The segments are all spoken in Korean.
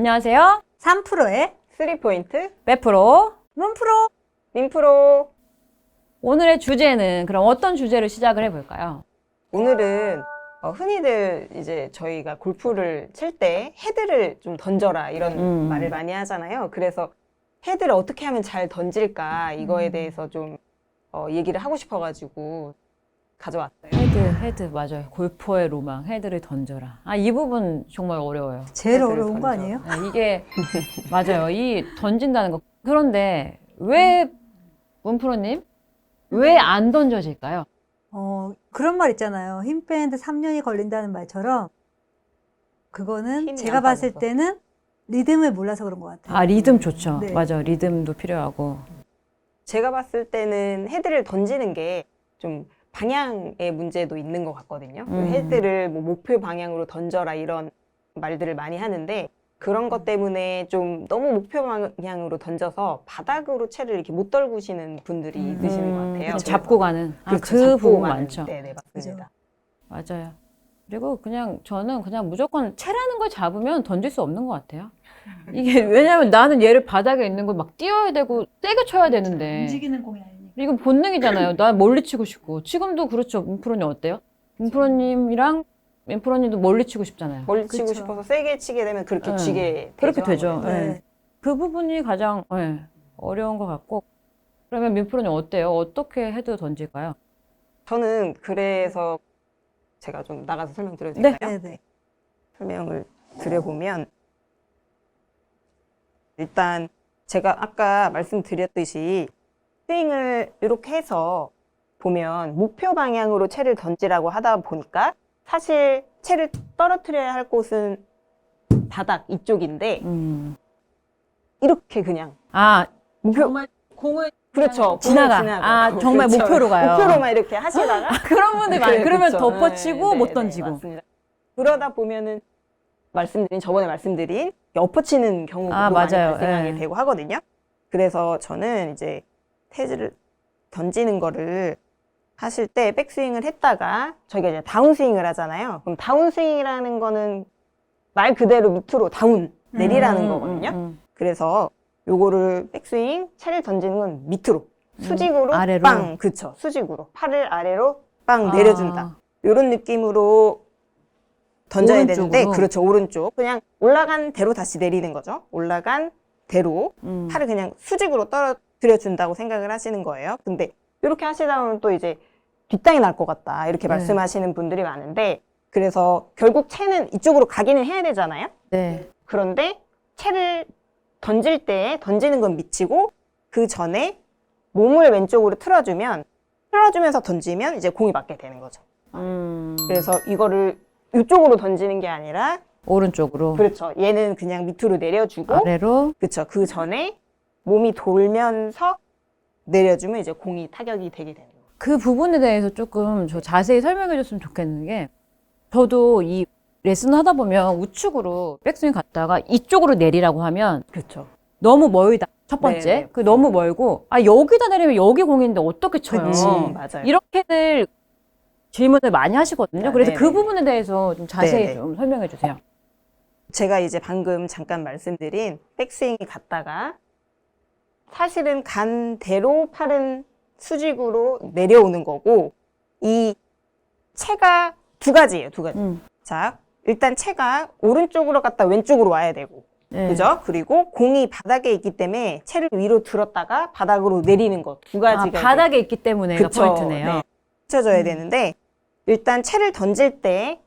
안녕하세요. 3프로의 3포인트, 빼프로. 문프로. 민프로. 오늘의 주제는 그럼 어떤 주제로 시작을 해볼까요? 오늘은 흔히들 이제 저희가 골프를 칠 때 헤드를 좀 던져라 이런 말을 많이 하잖아요. 그래서 헤드를 어떻게 하면 잘 던질까 이거에 대해서 좀 얘기를 하고 싶어가지고 가져왔어요. 헤드, 맞아요. 골퍼의 로망, 헤드를 던져라. 이 부분 정말 어려워요. 제일 헤드를 어려운 거 던져. 아니에요? 이게, 맞아요. 이 던진다는 거. 그런데 왜, 문프로님, 왜 안 던져질까요? 그런 말 있잖아요. 힘 빼는데 3년이 걸린다는 말처럼 그거는 힘이 제가 안 봤을 빠져서. 때는 리듬을 몰라서 그런 것 같아요. 리듬 좋죠. 네. 맞아요. 리듬도 필요하고. 제가 봤을 때는 헤드를 던지는 게 좀 방향의 문제도 있는 것 같거든요. 헤드를 뭐 목표 방향으로 던져라 이런 말들을 많이 하는데 그런 것 때문에 좀 너무 목표 방향으로 던져서 바닥으로 채를 이렇게 못 떨구시는 분들이 있으시는 것 같아요. 그냥 잡고 가는. 그렇죠. 그 잡고 부분 가는. 많죠. 네네, 맞습니다. 맞아요. 그리고 저는 그냥 무조건 채라는 걸 잡으면 던질 수 없는 것 같아요. 이게 왜냐면 나는 얘를 바닥에 있는 걸 막 띄워야 되고 세게 쳐야 되는데 공이 아니니까. 이건 본능이잖아요. 난 멀리 치고 싶고 지금도 그렇죠. 민프로님 어때요? 민프로님이랑 민프로님도 멀리 치고 싶잖아요. 멀리 치고 그쵸. 싶어서 세게 치게 되면 그렇게 네. 쥐게 그렇게 되죠, 되죠. 아무래도. 네. 네. 그 부분이 가장 어려운 것 같고 그러면 민프로님 어때요? 어떻게 헤드 던질까요? 저는 그래서 제가 좀 나가서 설명드려도 될까요? 네네. 설명을 드려보면 일단 제가 아까 말씀드렸듯이 스윙을 이렇게 해서 보면 목표 방향으로 채를 던지라고 하다 보니까 사실 채를 떨어뜨려야 할 곳은 바닥 이쪽인데 이렇게 그냥 목표 공을 그렇죠. 지나가. 공을 지나가고. 정말 그렇죠. 목표로 가요. 목표로만 이렇게 하시다가 그런 분들이 많아요. 그러면 그렇죠. 덮어치고 네, 못 네, 던지고. 맞습니다. 그러다 보면은 저번에 말씀드린 엎어치는 경우가 많이 맞아요. 발생하게 네. 되고 하거든요. 그래서 저는 이제 헤드를 던지는 거를 하실 때 백스윙을 했다가 저희가 이제 다운스윙을 하잖아요. 그럼 다운스윙이라는 거는 말 그대로 밑으로 다운 내리라는 거거든요. 그래서 요거를 백스윙 채를 던지는 건 밑으로 수직으로 아래로? 빵 그쵸 수직으로 팔을 아래로 빵 내려준다 요런 느낌으로 던져야 오른쪽으로? 되는데 그렇죠 오른쪽 그냥 올라간 대로 다시 내리는 거죠 올라간 대로 팔을 그냥 수직으로 떨어뜨려 준다고 생각을 하시는 거예요 근데 이렇게 하시다 보면 또 이제 뒷땅이 날 것 같다 이렇게 말씀하시는 분들이 많은데 그래서 결국 채는 이쪽으로 가기는 해야 되잖아요 네. 그런데 채를 던질 때 던지는 건 미치고 그 전에 몸을 왼쪽으로 틀어주면서 던지면 이제 공이 맞게 되는 거죠. 그래서 이거를 이쪽으로 던지는 게 아니라 오른쪽으로. 그렇죠. 얘는 그냥 밑으로 내려주고 아래로. 그렇죠. 그 전에 몸이 돌면서 내려주면 이제 공이 타격이 되게 되는 거예요. 그 부분에 대해서 조금 저 자세히 설명해 줬으면 좋겠는 게 저도 이 레슨 하다 보면 우측으로 백스윙 갔다가 이쪽으로 내리라고 하면 그렇죠. 너무 멀다. 첫 번째. 네네. 그 너무 멀고 여기다 내리면 여기 공인데 어떻게 쳐요? 그치. 맞아요. 이렇게들 질문을 많이 하시거든요. 그래서 네네. 그 부분에 대해서 좀 자세히 네네. 좀 설명해 주세요. 제가 이제 방금 잠깐 말씀드린 백스윙이 갔다가 사실은 간 대로 팔은 수직으로 내려오는 거고 이 채가 두 가지예요. 두 가지. 자, 일단 채가 오른쪽으로 갔다 왼쪽으로 와야 되고 네. 그죠? 그리고 공이 바닥에 있기 때문에 채를 위로 들었다가 바닥으로 내리는 것 두 가지가 바닥에 있기 때문에가 그쵸. 포인트네요. 네. 쳐져야 되는데 일단 채를 던질 때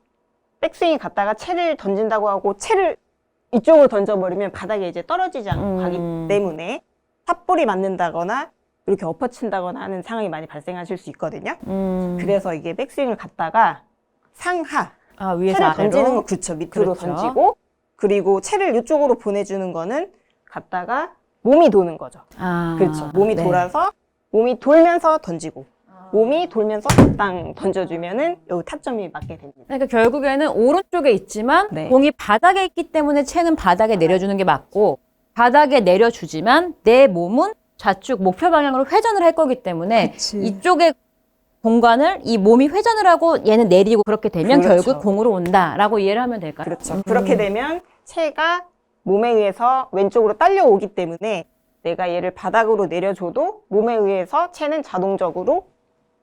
백스윙이 갔다가 채를 던진다고 하고 채를 이쪽으로 던져버리면 바닥에 이제 떨어지지 않고 가기 때문에 탑볼이 맞는다거나 이렇게 엎어친다거나 하는 상황이 많이 발생하실 수 있거든요. 그래서 이게 백스윙을 갔다가 상하 위에서 채를 아래로. 던지는 거 그쵸 밑으로 그렇죠. 던지고 그리고 채를 이쪽으로 보내주는 거는 갔다가 몸이 도는 거죠. 그렇죠. 몸이 네. 돌아서 몸이 돌면서 던지고 몸이 돌면서 땅 던져주면은 여기 타점이 맞게 됩니다. 그러니까 결국에는 오른쪽에 있지만 네. 공이 바닥에 있기 때문에 채는 바닥에 내려주는 게 맞고 바닥에 내려주지만 내 몸은 좌측 목표 방향으로 회전을 할 거기 때문에 그치. 이쪽에 공간을 이 몸이 회전을 하고 얘는 내리고 그렇게 되면 그렇죠. 결국 공으로 온다라고 이해를 하면 될까요? 그렇죠. 그렇게 되면 채가 몸에 의해서 왼쪽으로 딸려오기 때문에 내가 얘를 바닥으로 내려줘도 몸에 의해서 채는 자동적으로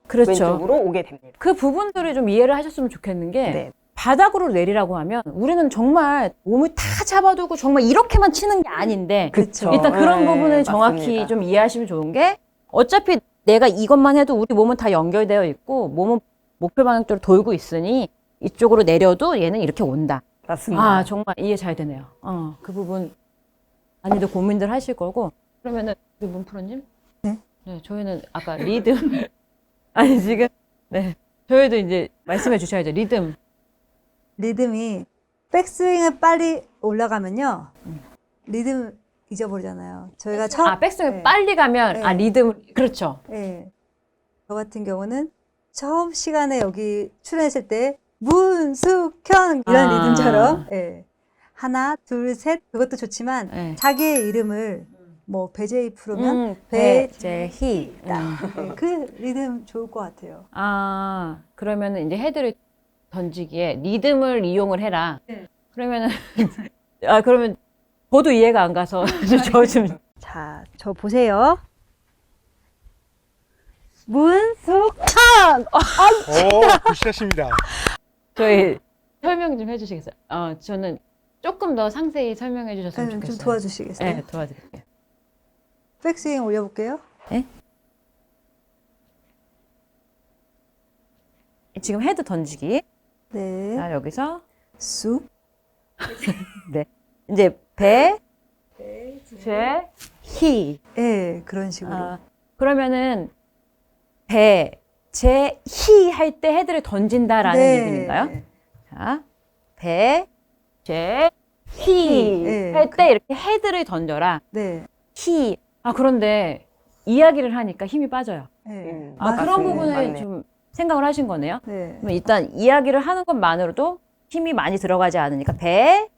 그렇죠. 왼쪽으로 오게 됩니다. 그 부분들을 좀 이해를 하셨으면 좋겠는 게 네. 바닥으로 내리라고 하면 우리는 정말 몸을 다 잡아두고 정말 이렇게만 치는 게 아닌데 그쵸. 일단 그런 네, 부분을 정확히 맞습니다. 좀 이해하시면 좋은 게 어차피 내가 이것만 해도 우리 몸은 다 연결되어 있고 몸은 목표 방향 쪽으로 돌고 있으니 이쪽으로 내려도 얘는 이렇게 온다. 맞습니다. 아 정말 이해 잘 되네요. 그 부분 많이들 고민들 하실 거고 그러면은 우리 문프로님? 네? 네, 저희는 아까 리듬 아니 지금 네 저희도 이제 말씀해 주셔야죠. 리듬이 백스윙을 빨리 올라가면요. 리듬 잊어버리잖아요. 저희가 처음 백스윙 네. 빨리 가면 네. 리듬 그렇죠. 예. 저 같은 경우는 처음 시간에 여기 출연했을 때 문숙현 이런 아. 리듬처럼 예. 하나, 둘, 셋 그것도 좋지만 네. 자기의 이름을 뭐 배제이 프로면 배재희. 예, 그 리듬 좋을 것 같아요. 그러면은 이제 헤드를 던지기에 리듬을 이용을 해라. 네. 그러면은 그러면 저도 이해가 안 가서 저 좀 자, 저 보세요. 문숙현. 오, 굿샷입니다. 저희 설명 좀 해주시겠어요? 저는 조금 더 상세히 설명해 주셨으면 좀 좋겠어요. 도와주시겠어요? 네, 도와드릴게요. 백스윙 올려볼게요. 지금 헤드 던지기. 네. 자, 여기서 쑥. 네. 이제 배, 제, 희. 예, 그런 식으로. 그러면은 배, 제, 희 할 때 헤드를 던진다라는 네. 리듬인가요? 자, 배, 제, 희 네. 할 때 이렇게 헤드를 던져라. 네. 희. 그런데 이야기를 하니까 힘이 빠져요. 네. 그런 맞습니다. 부분을 맞네. 좀 생각을 하신 거네요. 네. 그럼 일단 이야기를 하는 것만으로도 힘이 많이 들어가지 않으니까 배,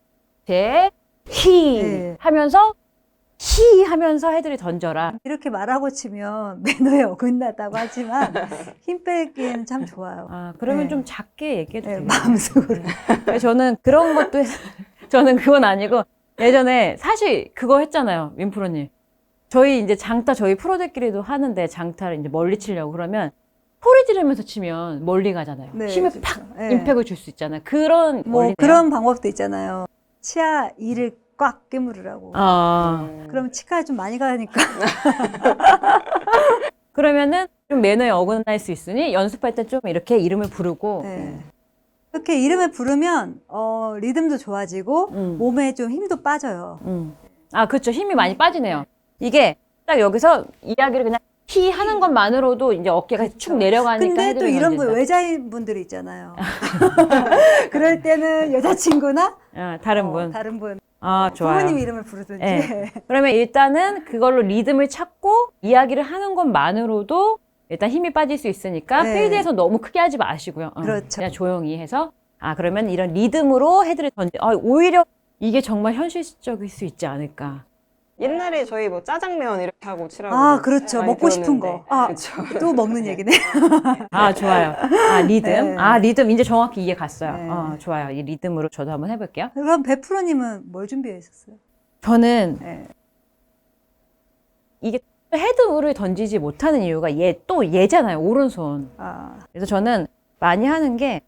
제, 희 네. 하면서 히 하면서 헤드를 던져라. 이렇게 말하고 치면 매너에 어긋나다고 하지만 힘 빼기에는 참 좋아요. 그러면 네. 좀 작게 얘기해도 네, 돼요. 마음속으로. 저는 그런 것도 저는 그건 아니고 예전에 사실 그거 했잖아요. 민프로님. 저희 이제 장타 저희 프로들끼리도 하는데 장타를 이제 멀리 치려고 그러면 소리 지르면서 치면 멀리 가잖아요. 네, 힘을 그렇죠. 팍 네. 임팩을 줄 수 있잖아요. 그런 뭐 원리네요. 그런 방법도 있잖아요. 치아 이를 꽉 깨물으라고. 그럼 치과에 좀 많이 가니까. 그러면은 좀 매너에 어긋날 수 있으니 연습할 때 좀 이렇게 이름을 부르고 네. 이렇게 이름을 부르면 리듬도 좋아지고 몸에 좀 힘도 빠져요. 그렇죠. 힘이 많이 빠지네요. 이게 딱 여기서 이야기를 그냥 히 하는 것만으로도 이제 어깨가 축 내려가니까 근데 또 헤드를 이런 분 던진다. 외자인 분들이 있잖아요. 그럴 때는 여자친구나 다른 분. 다른 분 좋아요. 부모님 이름을 부르든지. 네. 그러면 일단은 그걸로 리듬을 찾고 이야기를 하는 것만으로도 일단 힘이 빠질 수 있으니까 네. 필드에서 너무 크게 하지 마시고요. 그렇죠. 그냥 조용히 해서 그러면 이런 리듬으로 헤드를 오히려 이게 정말 현실적일 수 있지 않을까. 옛날에 저희 뭐 짜장면 이렇게 하고 치라고. 그렇죠. 많이 먹고 싶은 들었는데. 거. 그렇죠. 또 먹는 얘기네. 좋아요. 리듬. 네. 리듬 이제 정확히 이해 갔어요. 네. 좋아요. 이 리듬으로 저도 한번 해볼게요. 그럼 배프로님은 뭘 준비해 있었어요? 저는 네. 이게 헤드를 던지지 못하는 이유가 얘잖아요. 오른손. 그래서 저는 많이 하는 게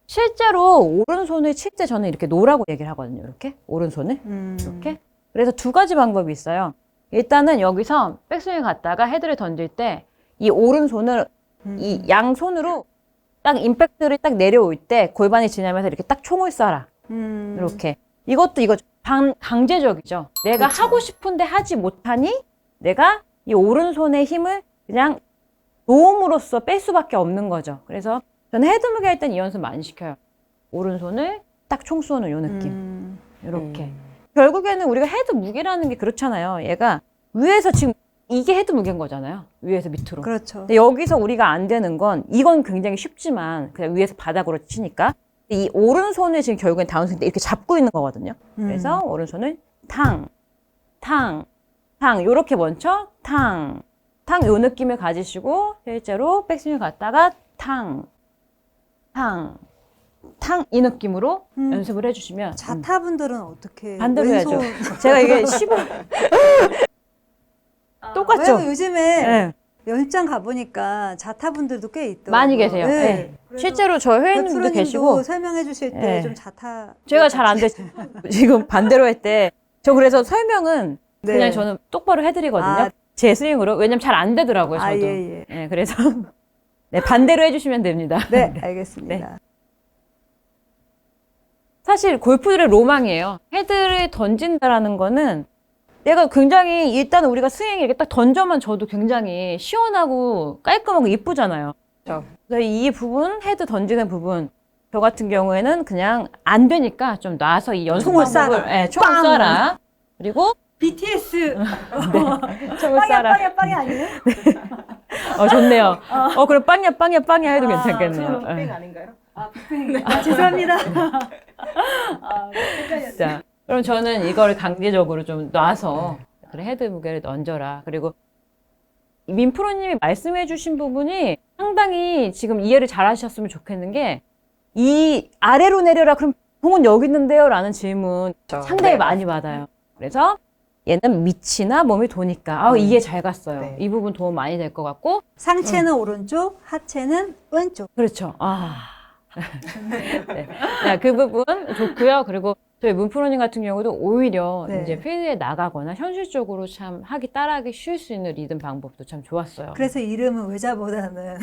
실제로 오른손을 칠 때 저는 이렇게 놓으라고 얘기를 하거든요. 이렇게 오른손을 이렇게. 그래서 두 가지 방법이 있어요. 일단은 여기서 백스윙 갔다가 헤드를 던질 때 이 오른손을 이 양손으로 딱 임팩트를 딱 내려올 때 골반이 지나면서 이렇게 딱 총을 쏴라. 이렇게. 이거 강제적이죠. 내가 그렇죠. 하고 싶은데 하지 못하니 내가 이 오른손의 힘을 그냥 놓음으로써 뺄 수밖에 없는 거죠. 그래서 저는 헤드 무게 할 땐 이 연습 많이 시켜요. 오른손을 딱 총 쏘는 요 느낌. 이렇게. 결국에는 우리가 헤드 무게라는 게 그렇잖아요. 얘가 위에서 지금 이게 헤드 무게인 거잖아요. 위에서 밑으로. 그렇죠. 근데 여기서 우리가 안 되는 건 이건 굉장히 쉽지만 그냥 위에서 바닥으로 치니까 이 오른손을 지금 결국엔 다운스윙 때 이렇게 잡고 있는 거거든요. 그래서 오른손을 탕, 탕, 탕 요렇게 먼저 탕, 탕 요 느낌을 가지시고 실제로 백스윙을 갔다가 탕, 탕, 탕 이 느낌으로 음. 연습을 해주시면 자타분들은 어떻게 반대로 해야죠. 왼손- 제가 이게 15 똑같죠? 왜냐면 요즘에 네. 연장 가보니까 자타분들도 꽤 있더라고요. 많이 계세요. 네. 그래서 실제로 저 회원님도 백프로님도 계시고 설명해 주실 때 네. 좀 자타 제가 잘 안 돼. 지금 반대로 할 때 저 그래서 설명은 네. 그냥 저는 똑바로 해드리거든요. 아. 제 스윙으로. 왜냐면 잘 안 되더라고요. 저도. 아, 예, 예. 네, 그래서 네, 반대로 해주시면 됩니다. 네, 알겠습니다. 사실 골프들의 로망이에요. 헤드를 던진다라는 거는 내가 굉장히 일단 우리가 스윙 이렇게 딱 던져만 줘도 굉장히 시원하고 깔끔하고 이쁘잖아요. 그렇죠. 그래서 이 부분, 헤드 던지는 부분, 저 같은 경우에는 그냥 안 되니까 좀 놔서 이 연습 총을 방법을, 쏴라. 네, 총을 쏴라. 그리고 BTS 총을 쏴라. 빵이 아니에요? 좋네요. 그럼 빵이야 해도 괜찮겠네요. 네. 아닌가요? 아, 죄송합니다. 자, 그럼 저는 이걸 강제적으로 좀 놔서 그래, 헤드 무게를 얹어라. 그리고 민프로님이 말씀해주신 부분이 상당히 지금 이해를 잘 하셨으면 좋겠는 게 이 아래로 내려라. 그럼 공은 여기 있는데요? 라는 질문 상당히 네. 많이 받아요. 그래서 얘는 밑이나 몸이 도니까 이해 잘 갔어요. 네. 이 부분 도움 많이 될 것 같고 상체는 오른쪽, 하체는 왼쪽. 그렇죠. 네. 자, 그 부분 좋고요. 그리고 저희 문프로님 같은 경우도 오히려 네. 이제 필드에 나가거나 현실적으로 참 따라하기 쉬울 수 있는 리듬 방법도 참 좋았어요. 그래서 이름은 외자보다는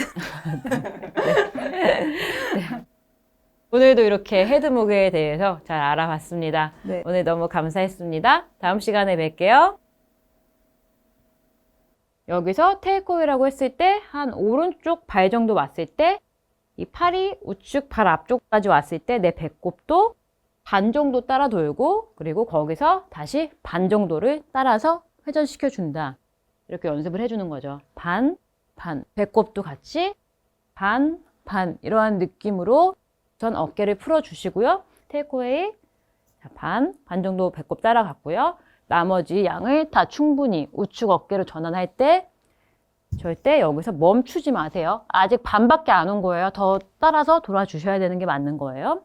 오늘도 이렇게 헤드 무게에 대해서 잘 알아봤습니다. 네. 오늘 너무 감사했습니다. 다음 시간에 뵐게요. 여기서 테이크어웨이라고 했을 때 한 오른쪽 발 정도 왔을 때 이 팔이 우측 발 앞쪽까지 왔을 때 내 배꼽도 반 정도 따라 돌고 그리고 거기서 다시 반 정도를 따라서 회전시켜 준다. 이렇게 연습을 해주는 거죠. 반, 반. 배꼽도 같이 반, 반. 이러한 느낌으로 전 어깨를 풀어주시고요. 테이크어웨이. 자, 반 정도 배꼽 따라갔고요. 나머지 양을 다 충분히 우측 어깨로 전환할 때 절대 여기서 멈추지 마세요. 아직 반밖에 안 온 거예요. 더 따라서 돌아주셔야 되는 게 맞는 거예요.